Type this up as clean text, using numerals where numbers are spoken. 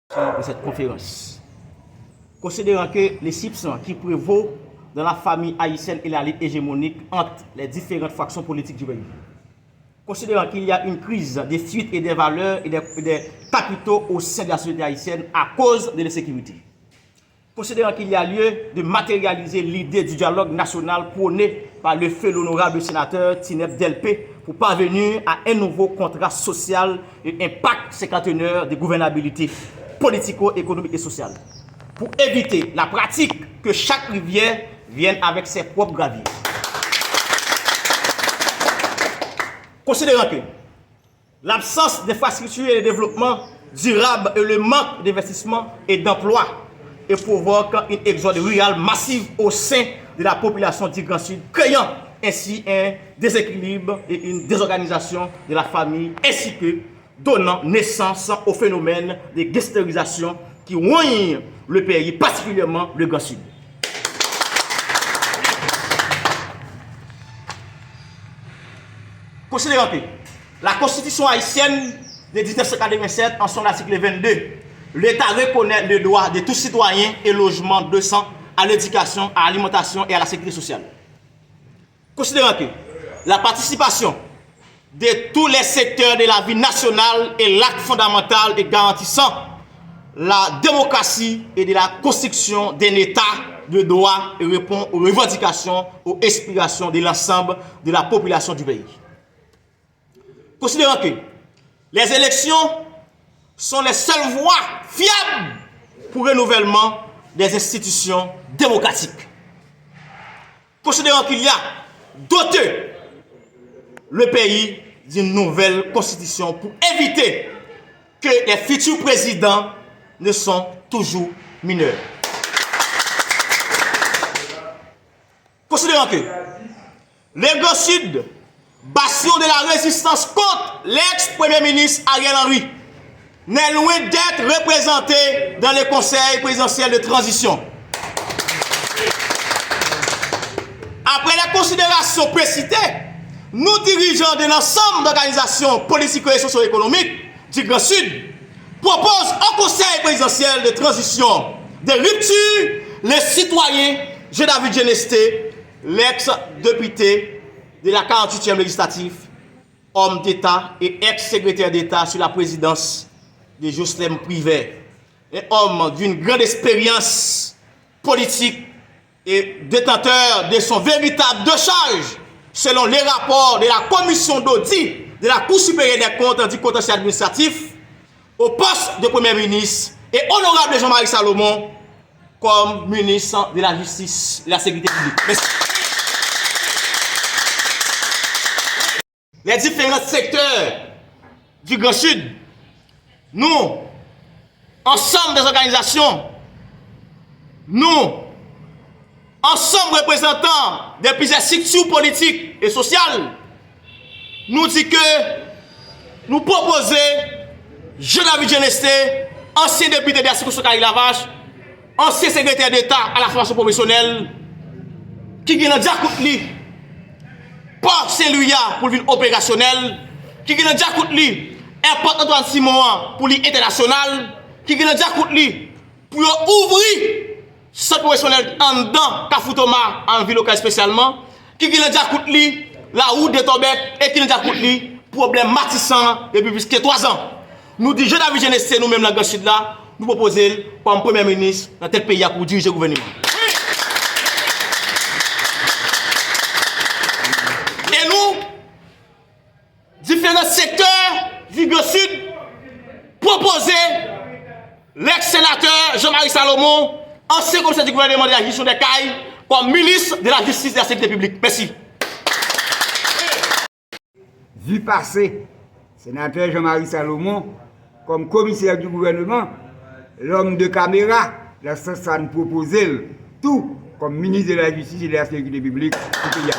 de cette conférence. Considérant que les soupçons qui prévaut dans la famille haïtienne et la lutte hégémonique entre les différentes factions politiques du pays. Considérant qu'il y a une crise des fuites et des valeurs et des capitaux au sein de la société haïtienne à cause de l'insécurité. Considérant qu'il y a lieu de matérialiser l'idée du dialogue national prôné par le feu l'honorable sénateur Tineb Delpé pour parvenir à un nouveau contrat social et un pacte cinquantenaire de gouvernabilité politico-économique et sociale, pour éviter la pratique que chaque rivière vienne avec ses propres graviers. Considérant que l'absence d'infrastructures et de développement durable et le manque d'investissement et d'emploi provoque une exode rural massive au sein de la population du Grand Sud, créant ainsi un déséquilibre et une désorganisation de la famille, ainsi que donnant naissance au phénomène de gangsterisation qui rogne le pays, particulièrement le Grand Sud. Considérant que la Constitution haïtienne de 1987, en son article 22, l'État reconnaît le droit de tous citoyens et logement décent à l'éducation, à l'alimentation et à la sécurité sociale. Considérant que la participation de tous les secteurs de la vie nationale est l'acte fondamental et garantissant la démocratie et de la construction d'un État de droit et répond aux revendications, aux aspirations de l'ensemble de la population du pays. Considérant que les élections sont les seules voies fiables pour le renouvellement des institutions démocratiques. Considérant qu'il y a doté le pays d'une nouvelle constitution pour éviter que les futurs présidents ne sont toujours mineurs. Considérant que le Grand Sud, bastion de la résistance contre l'ex-premier ministre Ariel Henry, n'est loin d'être représenté dans le conseil présidentiel de transition. Après la considération précitée, nous dirigeants de l'ensemble d'organisations politico- et socio-économiques du Grand Sud proposent au conseil présidentiel de transition de rupture le citoyen Jean-David Genesté, l'ex-député de la 48e législative, homme d'État et ex-secrétaire d'État sur la présidence de Jocelyn Privé, un homme d'une grande expérience politique et détenteur de son véritable décharge, selon les rapports de la commission d'audit de la Cour supérieure des comptes du contentieux administratif, au poste de Premier ministre et honorable Jean-Marie Salomon comme ministre de la Justice et de la Sécurité publique. Merci. Les différents secteurs du Grand Sud, nous, ensemble des organisations, nous, ensemble représentants de plusieurs structures politiques et sociales, nous disons que nous proposons Jean-David Genesté, ancien député de la circonscription Caraïbes-Lavache, ancien secrétaire d'État à la formation professionnelle, qui vient de Diakoutli, Port Saint-Louis pour l'île opérationnelle, qui vient de Diakoutli, Airport Antoine Simon pour l'île internationale, qui vient de Diakoutli pour ouvrir centre professionnel en dedans, Kafoutoma, en ville locale spécialement, qui vient de Diakoutli, la route de Tobek, et qui vient de Diakoutli, problème matissant depuis plus de 3 ans. Nous disons, Jean-David Genesté, nous-mêmes, dans le Sud là, nous proposons comme Premier ministre dans tel pays pour diriger le gouvernement. Et nous, différents secteurs du Grand Sud, proposer l'ex-sénateur Jean-Marie Salomon, ancien commissaire du gouvernement de la gestion des cailles, comme ministre de la Justice et de la Sécurité publique. Merci. Vu passé, sénateur Jean-Marie Salomon, comme commissaire du gouvernement, l'homme de caméra, la Sassane proposé tout comme ministre de la Justice et de la Sécurité publique pour qu'il y a